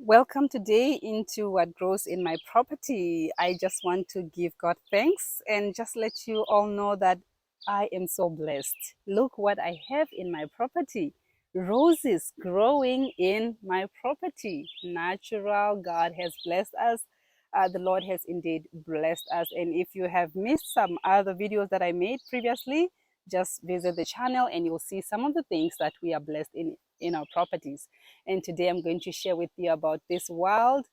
Welcome today into what grows in my property. I just want to give God thanks and just let you all know that I am so blessed. Look what I have in my property. Roses growing in my property. Natural. God has blessed us. The Lord has indeed blessed us. And if you have missed some other videos that I made previously, just visit the channel and you'll see some of the things that we are blessed in our properties. And today I'm going to share with you about these wild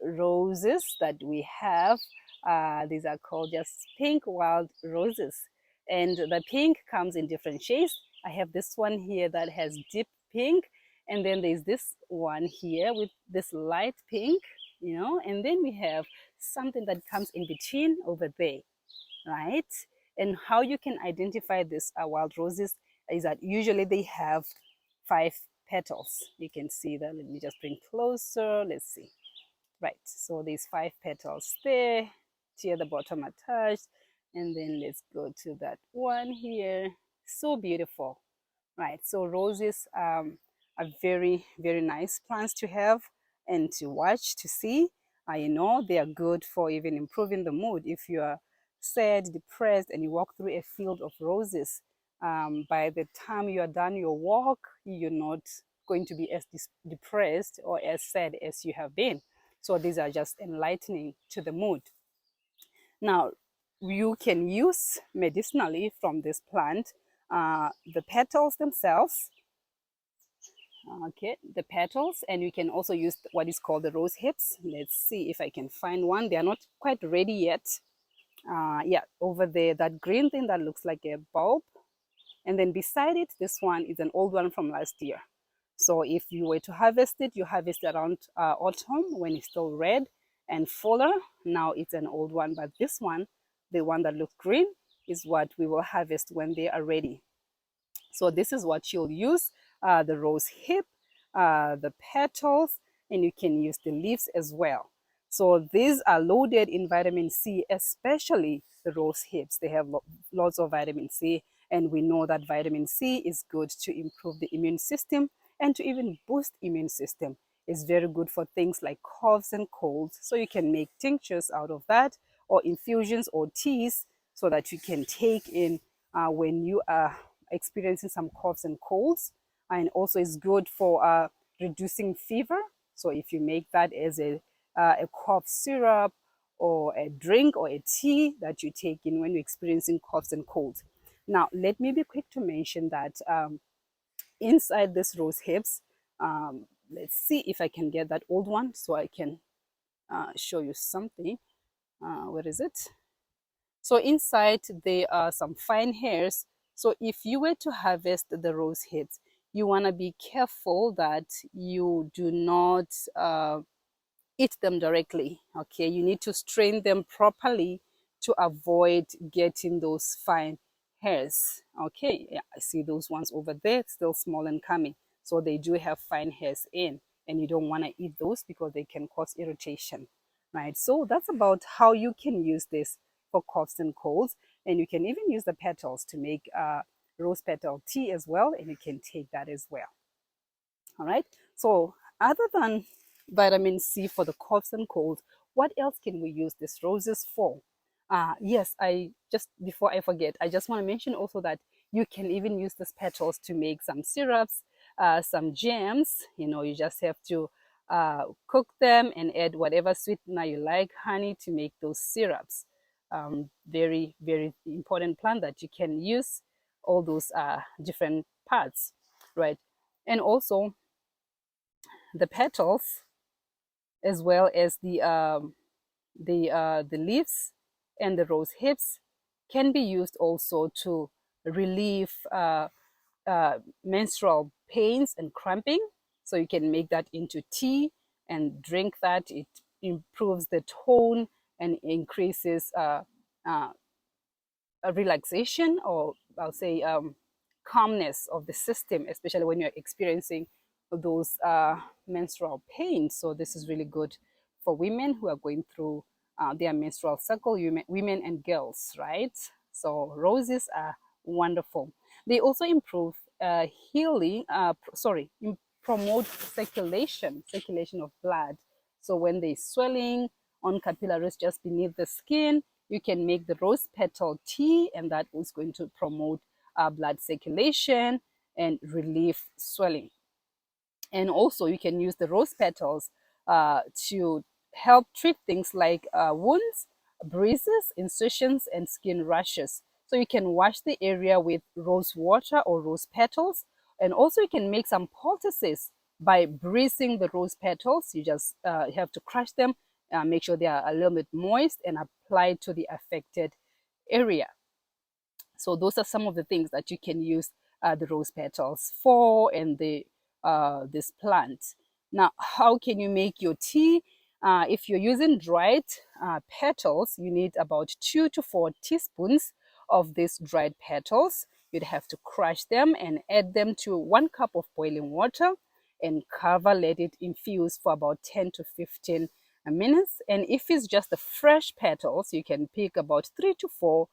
roses that we have. These are called just pink wild roses. And the pink comes in different shades. I have this one here that has deep pink. And then there's this one here with this light pink, and then we have something that comes in between over there, right? And how you can identify these wild roses is that usually they have 5 petals. You can see that. Let me just bring closer. Let's see. Right. So there's 5 petals there. Here the bottom attached. And then let's go to that one here. So beautiful. Right. So roses are very, very nice plants to have and to watch, to see. I know they are good for even improving the mood. If you are sad, depressed, and you walk through a field of roses, by the time you are done your walk, you're not going to be as depressed or as sad as you have been. So these are just enlightening to the mood. Now, you can use medicinally from this plant the petals themselves, okay, the petals, and you can also use what is called the rose hips. Let's see if I can find one. They are not quite ready yet. Yeah, over there, that green thing that looks like a bulb. And then beside it, this one is an old one from last year. So if you were to harvest it, you harvest it around autumn when it's still red and fuller. Now it's an old one, but this one, the one that looks green, is what we will harvest when they are ready. So this is what you'll use, the rose hip, the petals, and you can use the leaves as well. So these are loaded in vitamin C, especially the rose hips. They have lots of vitamin C, and we know that vitamin C is good to improve the immune system and to even boost immune system. It's very good for things like coughs and colds. So you can make tinctures out of that, or infusions or teas, so that you can take in when you are experiencing some coughs and colds. And also is good for reducing fever. So if you make that as a cough syrup or a drink or a tea that you take in when you're experiencing coughs and colds. Now, let me be quick to mention that inside this rose hips, let's see if I can get that old one so I can show you something. Where is it? So inside there are some fine hairs. So if you were to harvest the rose hips, you want to be careful that you do not eat them directly. Okay, you need to strain them properly to avoid getting those fine hairs. Okay, yeah, I see those ones over there, still small and coming. So they do have fine hairs in, and you don't want to eat those because they can cause irritation, right? So that's about how you can use this for coughs and colds. And you can even use the petals to make rose petal tea as well, and you can take that as well. All right. So other than vitamin C for the coughs and colds, what else can we use these roses for? Yes, I just, before I forget, I just want to mention also that you can even use these petals to make some syrups, some jams. You just have to cook them and add whatever sweetener you like, honey, to make those syrups. Very, very important plant that you can use all those different parts, right? And also the petals, as well as the leaves and the rose hips, can be used also to relieve menstrual pains and cramping. So you can make that into tea and drink that. It improves the tone and increases uh, a relaxation, or I'll say calmness of the system, especially when you're experiencing those menstrual pains. So this is really good for women who are going through their menstrual cycle, women and girls, right? So roses are wonderful. They also improve healing, promote circulation of blood. So when there's swelling on capillaries just beneath the skin, you can make the rose petal tea, and that is going to promote blood circulation and relieve swelling. And also you can use the rose petals to help treat things like wounds, bruises, incisions, and skin rashes. So you can wash the area with rose water or rose petals. And also you can make some poultices by bruising the rose petals. You just have to crush them, make sure they are a little bit moist, and apply to the affected area. So those are some of the things that you can use the rose petals for, and this plant. Now, how can you make your tea? If you're using dried petals, you need about 2 to 4 teaspoons of these dried petals. You'd have to crush them and add them to 1 cup of boiling water and cover, let it infuse for about 10 to 15 minutes. And if it's just the fresh petals, you can pick about 3 to 4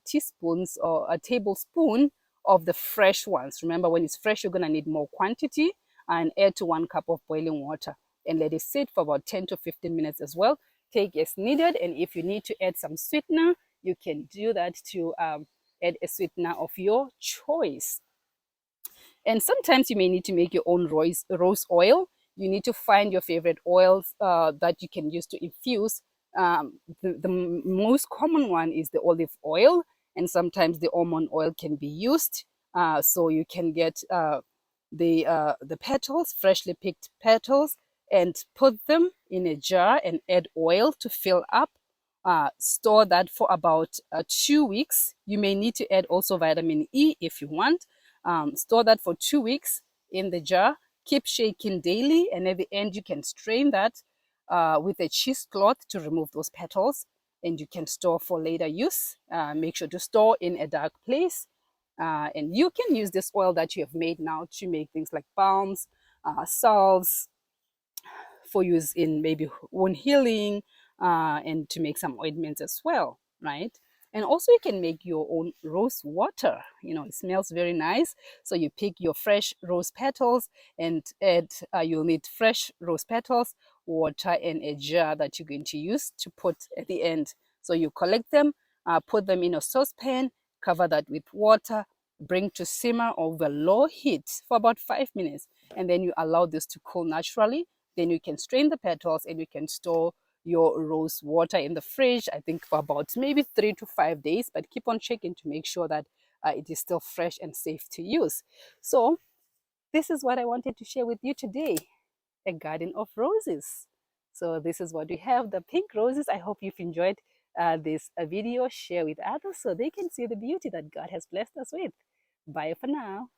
teaspoons or a tablespoon of the fresh ones. Remember, when it's fresh, you're going to need more quantity, and add to 1 cup of boiling water and let it sit for about 10 to 15 minutes as well. Take as needed, and if you need to add some sweetener, you can do that to add a sweetener of your choice. And sometimes you may need to make your own rose oil. You need to find your favorite oils that you can use to infuse. The most common one is the olive oil, and sometimes the almond oil can be used. So you can get the petals, freshly picked petals, and put them in a jar and add oil to fill up. Store that for about 2 weeks. You may need to add also vitamin E if you want. Store that for 2 weeks in the jar. Keep shaking daily, and at the end you can strain that with a cheesecloth to remove those petals, and you can store for later use. Make sure to store in a dark place. And you can use this oil that you have made now to make things like balms, salves, for use in maybe wound healing, and to make some ointments as well, right? And also you can make your own rose water. You know, it smells very nice. So you pick your fresh rose petals and add, you'll need fresh rose petals, water, and a jar that you're going to use to put at the end. So you collect them, put them in a saucepan, cover that with water, bring to simmer over low heat for about 5 minutes, and then you allow this to cool naturally. Then you can strain the petals, and you can store your rose water in the fridge, I think for about maybe 3 to 5 days, but keep on checking to make sure that it is still fresh and safe to use. So this is what I wanted to share with you today, a garden of roses. So this is what we have, the pink roses. I hope you've enjoyed this video. Share with others so they can see the beauty that God has blessed us with. Bye for now.